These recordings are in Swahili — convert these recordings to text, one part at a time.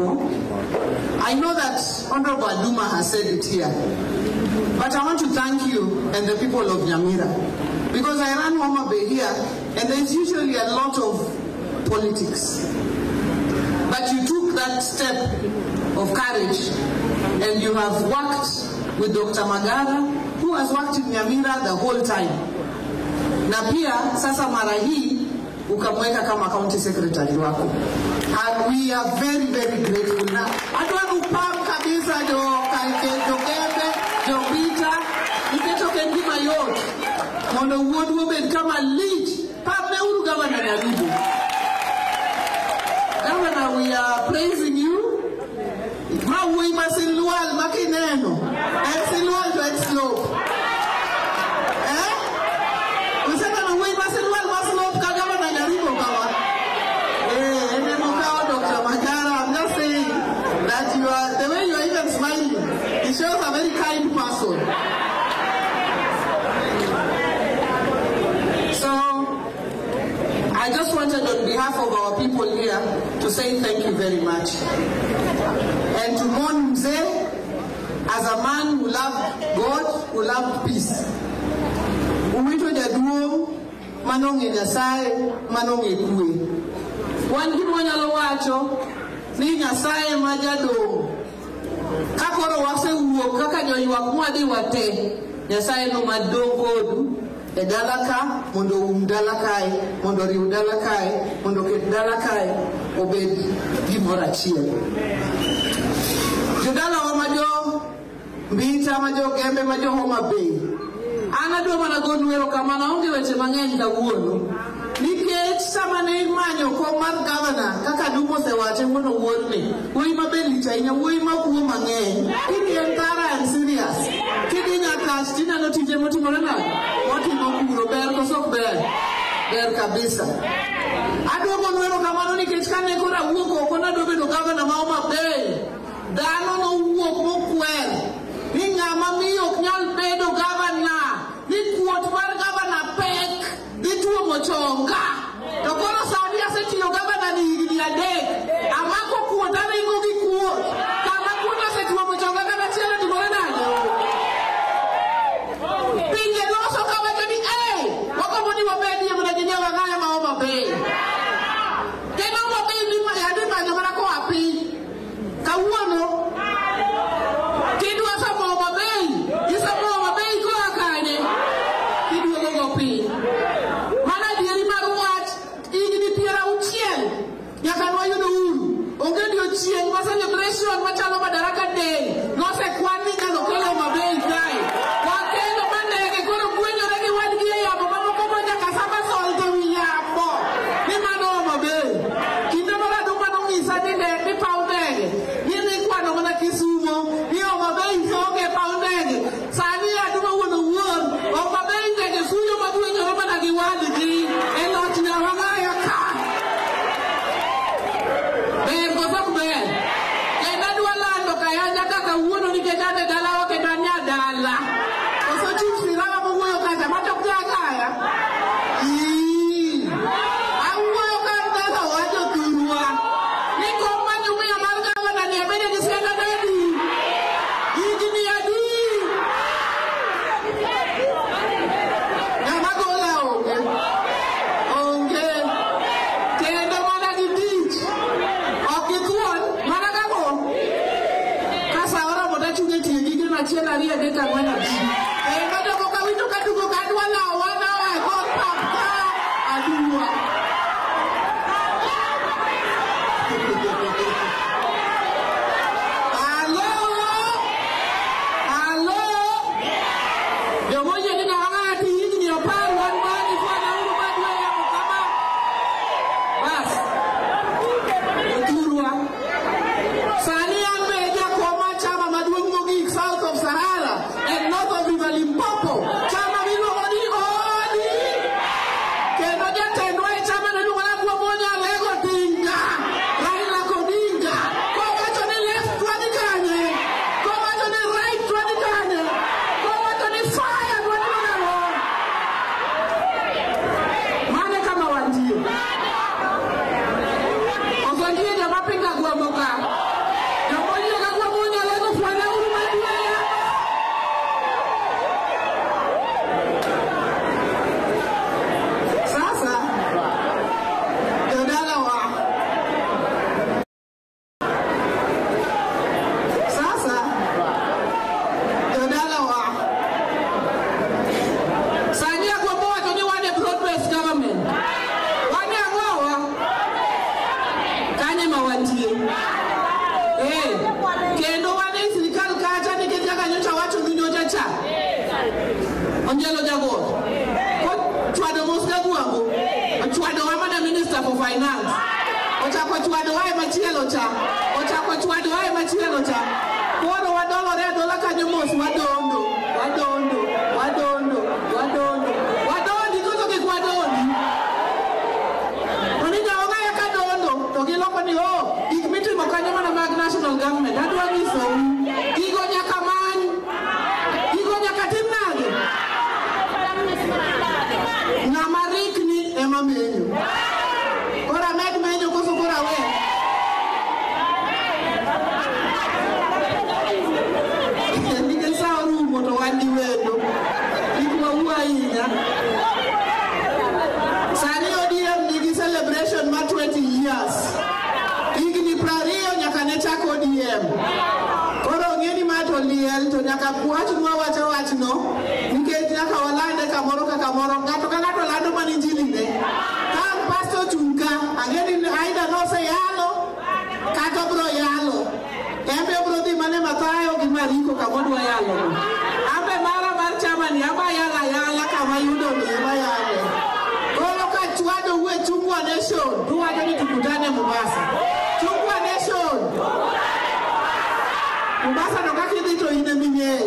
people, I know that Honorable Aduma has said it here, but I want to thank you and the people of Nyamira, because I run Homa Bay here, and there's usually a lot of politics. But you took that step of courage, and you have worked with Dr. Magara, who has worked in Nyamira the whole time. Na pia sasa mara hii ukamweka kama county secretary wako. And we are very, very grateful. Na atuwa upam kabisa jo kembe, jo pita, iketoke ndima yote. Mondo uodu women kama lead, pame uru governor Nyaribo. Governor, we are praising you. Mawui masilwal makineno. Silwal to explode. We said that we masilwal masilwal kagama na Nyaribo kawa. Dr. Magara, I'm just saying that you are, the way you are even smiling, it shows a very kind person. So, I just wanted on behalf of our people here to say thank you very much. And to mourn Mzee as a man who loved God, who loved peace. Uwito jaduo, manonge Nyasaye, manonge kue. Wangi mwanyalo wacho, ni Nyasaye majado. Kakoro wase uwo, kaka nyoywak mwadi wate, Nyasaye no madongodu, edalaka, mondo umdalakae, mondo riudalakae, mondo ketdalakae, obed gimora chiel. Jodala wa majo, mbita majo, gembe majo Homa Bay. Ana dua mana godwero kamana onge weche mang'eny kawuono. Nikech sama ne manyo kom mar governor kaka Dumo sewache mondo wuorne. Wuoyi maber lich ahinya, wuoyi makuo mang'eny. Kidhi en thara and serious. Kidhi Nyakach tineno tije motimore nade? Motimo kuro, ber koso ok ber? Ber kabisa. Aduogo nwero kamano nikech kane koro awuok oko nadwa bedo governor ma Homa Bay. Dhano nowuok mokwer ni ng'ama miyo ok nyal bedo governor, ni kuot mar governor pek, ni tuo mochonga. To koro sani asetiyo governor ni higni 3, amako kuot aringo gi kuot. Kama kuot osetuo mochonga kata chielo timore nade? Pinje loso kawacho ni wako ni wabedi mna jinyawa ng'ayo ma Homa Bay. Kendo Homa Bay ni yadi manyo mana koa pi. Kawuono Chien was celebration machalo Madaraka Day. No se kwani nyalo kelo Homa Bay dai. Wakendo manege koro kwenyo regi wadgi yamo mama komo nyaka sama solto yamo. Ni mano Homa Bay. Kinde mara duma no ngisa ni paundege. Ni kwano mana Kisumo. Ni Homa Bay songe paundege. Sani aduma wono won. Homa Bay ndege suyo mabuenyo roba na giwadgi. Elot na wangaya ka. South of Sahara and north of wantie. Kendo wane sirikal kacha nikech kaka nyocha wacho nyocha cha. Onjelo jagoro. Chwado Mosga Guango. Chwado Wamada Minister for Finance. Ochako chwado wae machielo cha. Ochako chwado wae machielo cha. Koro wadolo re dola kanyo mos wadondo. Wadondi koso ke kwadondi. Oni jaoga ya kadondo. Togi loko ni ikmiti mokanyo mana mag national government. Adwa nyiso. Gigo nyaka man. Gigo nyaka timnage. Namarik ni ema menyo. Kora med menyo koso kora we. Nike sao rumo to wandi wedo. Ikwa uwa inya. Sani ODM nigi celebration ma 20 years. Igni prario nyaka nechak ODM. Koro ngeni mato liel to nyaka kuwachunwa wachno. Nikech nyaka walande kamoro ka kamoro. Ngato ka ngato lando maninjili ne. Kang pastor chunka. Angeni aida no se yalo. Kato bro yalo. Embe bro di mane matayo gimariko kamodwa yalo. Ambe mara mar chamani aba yala kama yudo ni aba yale. Koro ka chwado uwe Chungwa Nation. Tuwaje ni tukutane Mombasa. Chungwa Nation. Mombasa no kakidhi to ine minye.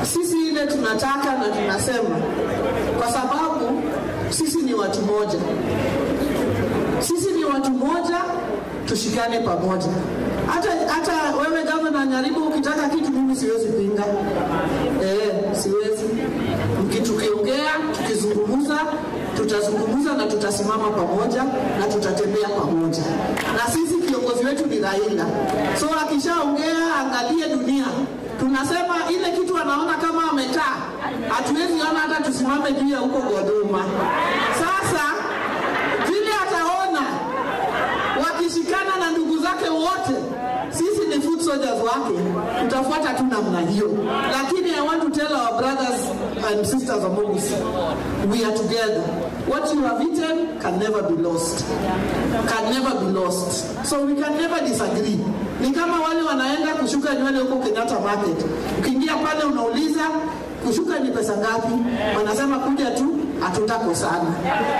Sisi ile tunataka na tunasema kwa sababu sisi ni watu moja. Sisi ni watu moja, tushikane pamoja. Hata wewe gavana Nyaribo ukitaka kitu mimi siwezi pinga. Siwezi. Tukiongea, tukizungumza, tutazungumza na tutasimama pamoja na tutatembea pamoja. Na sisi kiongozi wetu ni Raila. So akishaongea angalie dunia. Tunasema ile kitu anaona kama ametaa. Hatuwezi ona hata tusimame juu ya huko Godoma. Sasa vile ataona wakishikana na ndugu zake wote, sisi ni foot soldiers wake, tutafuata tu namna hiyo. Lakini I want to tell our brothers and sisters among us, we are together. What you have eaten can never be lost. Can never be lost. So we can never disagree. Ni kama wale wanaenda kushuka nywele huko Kenyatta Market. Ukiingia pale unauliza kushuka ni pesa ngapi? Wanasema kuja tu, hatutakosana.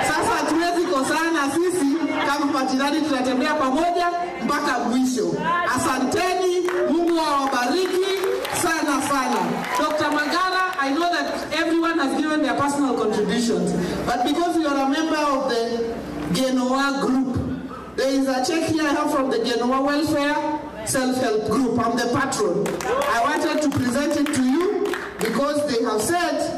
Sasa hatuwezi kosana sisi kama patirani, tunatembea pamoja mpaka mwisho. Asanteni, Mungu awabariki sana sana. Dr. Magara, I know that everyone has given their personal contributions, but because you are a member of the Genoa group, there is a check here I have from the Genoa Welfare Self-Help Group. I'm the patron. I wanted to present it to you because they have said